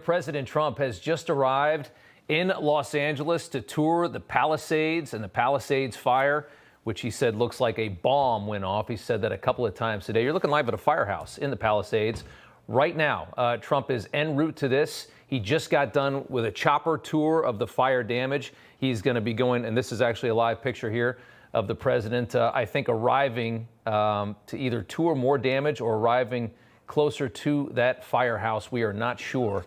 President Trump has just arrived in Los Angeles to tour the Palisades and the Palisades fire, which he said looks like a bomb went off. He said that a couple of times today. You're looking live at a firehouse in the Palisades. Right now, Trump is en route to this. He just got done with a chopper tour of the fire damage. He's going to be going, and this is actually a live picture here of the president, I think, arriving to either tour more damage or arriving closer to that firehouse. We are not sure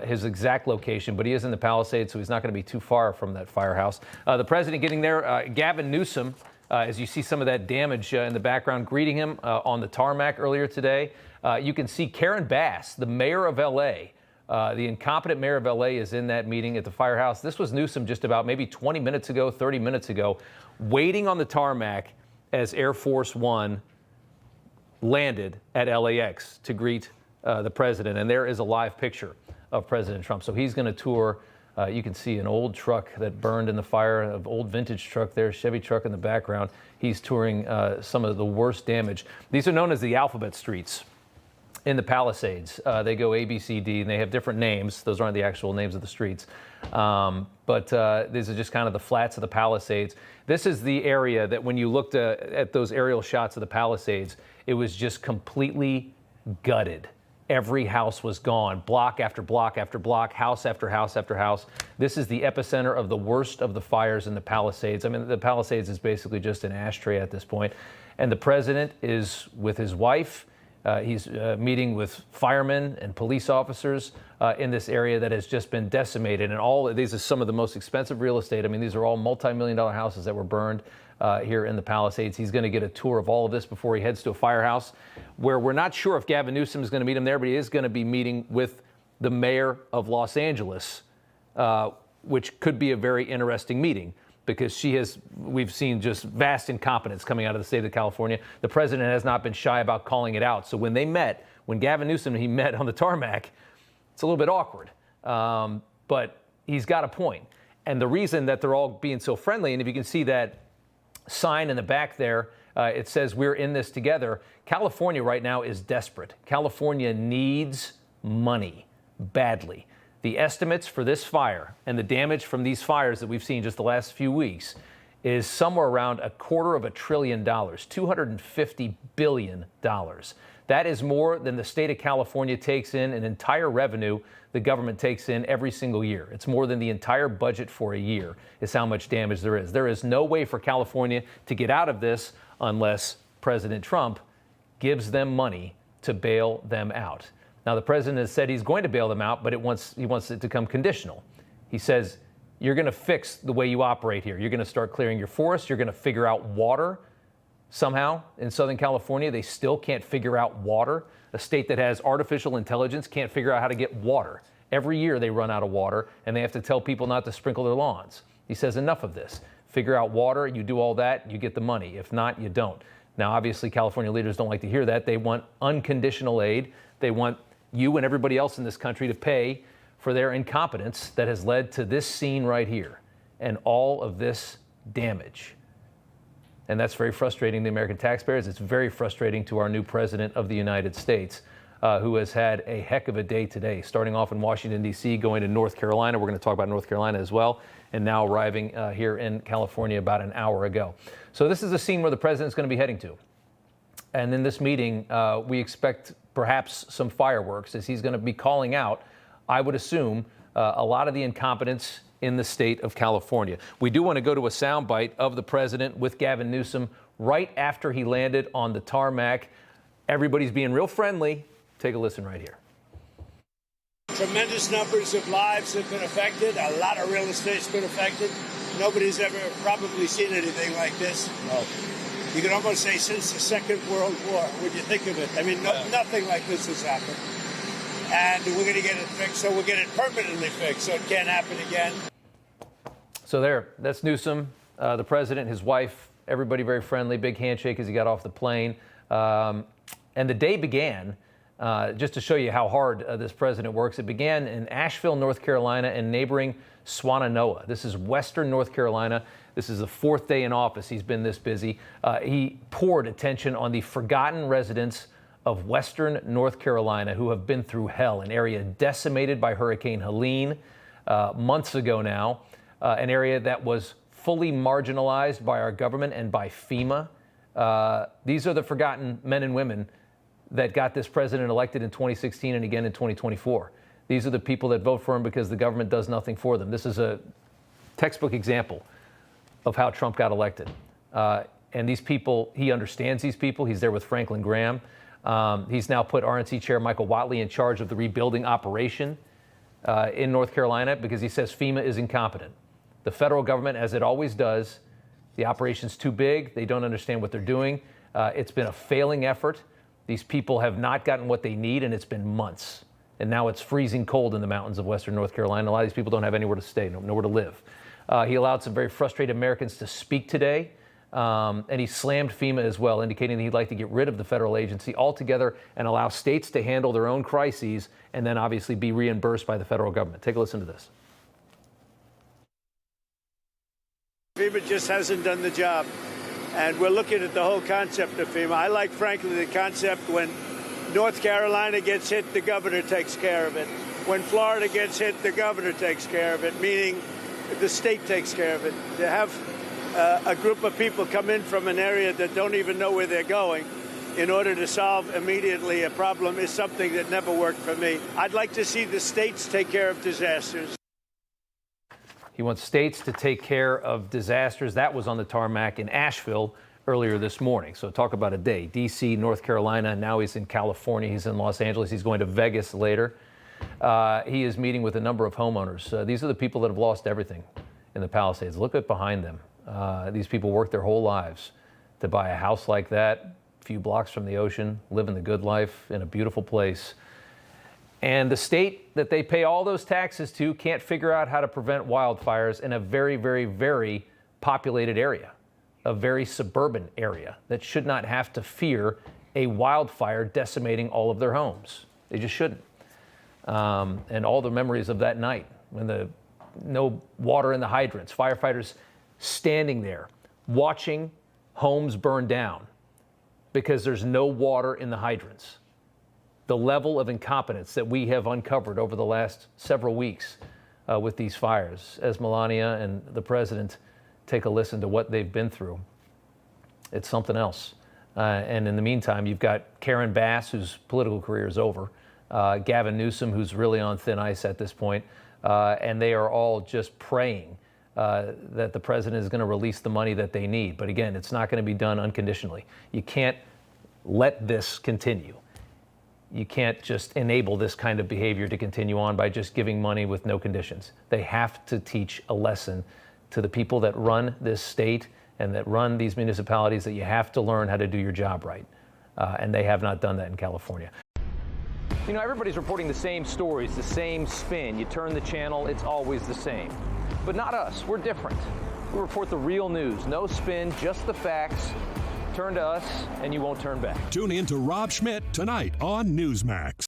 his exact location, but he is in the Palisades, so he's not going to be too far from that firehouse. The president getting there, Gavin Newsom, as you see some of that damage in the background, greeting him on the tarmac earlier today. You can see Karen Bass, the mayor of L.A., the incompetent mayor of L.A. is in that meeting at the firehouse. This was Newsom just about maybe 20 minutes ago, 30 minutes ago, waiting on the tarmac as Air Force One landed at LAX to greet the president. And there is a live picture of President Trump. So he's going to tour. You can see an old truck that burned in the fire, an old vintage truck there, Chevy truck in the background. He's touring some of the worst damage. These are known as the alphabet streets in the Palisades. They go A, B, C, D, and they have different names. Those aren't the actual names of the streets. But these are just kind of the flats of the Palisades. This is the area that when you looked at those aerial shots of the Palisades, it was just completely gutted. Every house was gone, block after block after block, house after house after house. This is the epicenter of the worst of the fires in the Palisades. I mean, the Palisades is basically just an ashtray at this point. And the president is with his wife. He's meeting with firemen and police officers in this area that has just been decimated. And all these are some of the most expensive real estate. I mean, these are all multi-million-dollar houses that were burned here in the Palisades. He's going to get a tour of all of this before he heads to a firehouse where we're not sure if Gavin Newsom is going to meet him there, but he is going to be meeting with the mayor of Los Angeles, which could be a very interesting meeting because we've seen just vast incompetence coming out of the state of California. The president has not been shy about calling it out. So when Gavin Newsom, he met on the tarmac, it's a little bit awkward, but he's got a point. And the reason that they're all being so friendly, and if you can see that sign in the back there, it says we're in this together. California right now is desperate. California needs money badly. The estimates for this fire and the damage from these fires that we've seen just the last few weeks is somewhere around $250 billion, $250 billion. That is more than the state of California takes in an entire revenue the government takes in every single year. It's more than the entire budget for a year is how much damage there is. There is no way for California to get out of this unless President Trump gives them money to bail them out. Now, the president has said he's going to bail them out, but he wants it to come conditional. He says, you're going to fix the way you operate here. You're going to start clearing your forests. You're going to figure out water. Somehow, in Southern California, they still can't figure out water. A state that has artificial intelligence can't figure out how to get water. Every year they run out of water, and they have to tell people not to sprinkle their lawns. He says, enough of this. Figure out water, you do all that, you get the money. If not, you don't. Now, obviously, California leaders don't like to hear that. They want unconditional aid. They want you and everybody else in this country to pay for their incompetence that has led to this scene right here and all of this damage. And that's very frustrating to the American taxpayers. It's very frustrating to our new president of the United States, who has had a heck of a day today, starting off in Washington, D.C., going to North Carolina. We're going to talk about North Carolina as well, and now arriving here in California about an hour ago. So this is a scene where the president's going to be heading to. And in this meeting, we expect perhaps some fireworks as he's going to be calling out, I would assume, a lot of the incompetence in the state of California. We do want to go to a soundbite of the president with Gavin Newsom right after he landed on the tarmac. Everybody's being real friendly. Take a listen right here. Tremendous numbers of lives have been affected. A lot of real estate's been affected. Nobody's ever probably seen anything like this. No. You can almost say since the Second World War, when you think of it. I mean, nothing like this has happened. And we're going to get it fixed, so we'll get it permanently fixed, so it can't happen again. So that's Newsom, the president, his wife, everybody very friendly, big handshake as he got off the plane. And the day began, just to show you how hard this president works, it began in Asheville, North Carolina, and neighboring Swannanoa. This is western North Carolina. This is the fourth day in office. He's been this busy. He poured attention on the forgotten residents of western North Carolina who have been through hell, an area decimated by Hurricane Helene months ago now, an area that was fully marginalized by our government and by FEMA. These are the forgotten men and women that got this president elected in 2016 and again in 2024. These are the people that vote for him because the government does nothing for them. This is a textbook example of how Trump got elected. And these people, he understands these people. He's there with Franklin Graham. He's now put RNC Chair Michael Whatley in charge of the rebuilding operation in North Carolina because he says FEMA is incompetent. The federal government, as it always does, the operation's too big. They don't understand what they're doing. It's been a failing effort. These people have not gotten what they need, and it's been months. And now it's freezing cold in the mountains of western North Carolina. A lot of these people don't have anywhere to stay, nowhere to live. He allowed some very frustrated Americans to speak today, and he slammed FEMA as well, indicating that he'd like to get rid of the federal agency altogether and allow states to handle their own crises and then obviously be reimbursed by the federal government. Take a listen to this. FEMA just hasn't done the job, and we're looking at the whole concept of FEMA. I like, frankly, the concept when North Carolina gets hit, the governor takes care of it. When Florida gets hit, the governor takes care of it, meaning the state takes care of it. To have a group of people come in from an area that don't even know where they're going in order to solve immediately a problem is something that never worked for me. I'd like to see the states take care of disasters. He wants states to take care of disasters. That was on the tarmac in Asheville earlier this morning. So talk about a day. D.C., North Carolina, now he's in California. He's in Los Angeles. He's going to Vegas later. He is meeting with a number of homeowners. These are the people that have lost everything in the Palisades. Look at behind them. These people worked their whole lives to buy a house like that, a few blocks from the ocean, living the good life in a beautiful place. And the state that they pay all those taxes to can't figure out how to prevent wildfires in a very, very, very populated area, a very suburban area that should not have to fear a wildfire decimating all of their homes. They just shouldn't. And all the memories of that night when no water in the hydrants, firefighters standing there watching homes burn down because there's no water in the hydrants. The level of incompetence that we have uncovered over the last several weeks with these fires, as Melania and the president take a listen to what they've been through, it's something else. And in the meantime, you've got Karen Bass, whose political career is over, Gavin Newsom, who's really on thin ice at this point, and they are all just praying that the president is going to release the money that they need. But again, it's not going to be done unconditionally. You can't let this continue. You can't just enable this kind of behavior to continue on by just giving money with no conditions. They have to teach a lesson to the people that run this state and that run these municipalities that you have to learn how to do your job right. And they have not done that in California. You know, everybody's reporting the same stories, the same spin. You turn the channel, it's always the same. But not us. We're different. We report the real news. No spin, just the facts. Turn to us, and you won't turn back. Tune in to Rob Schmitt tonight on Newsmax.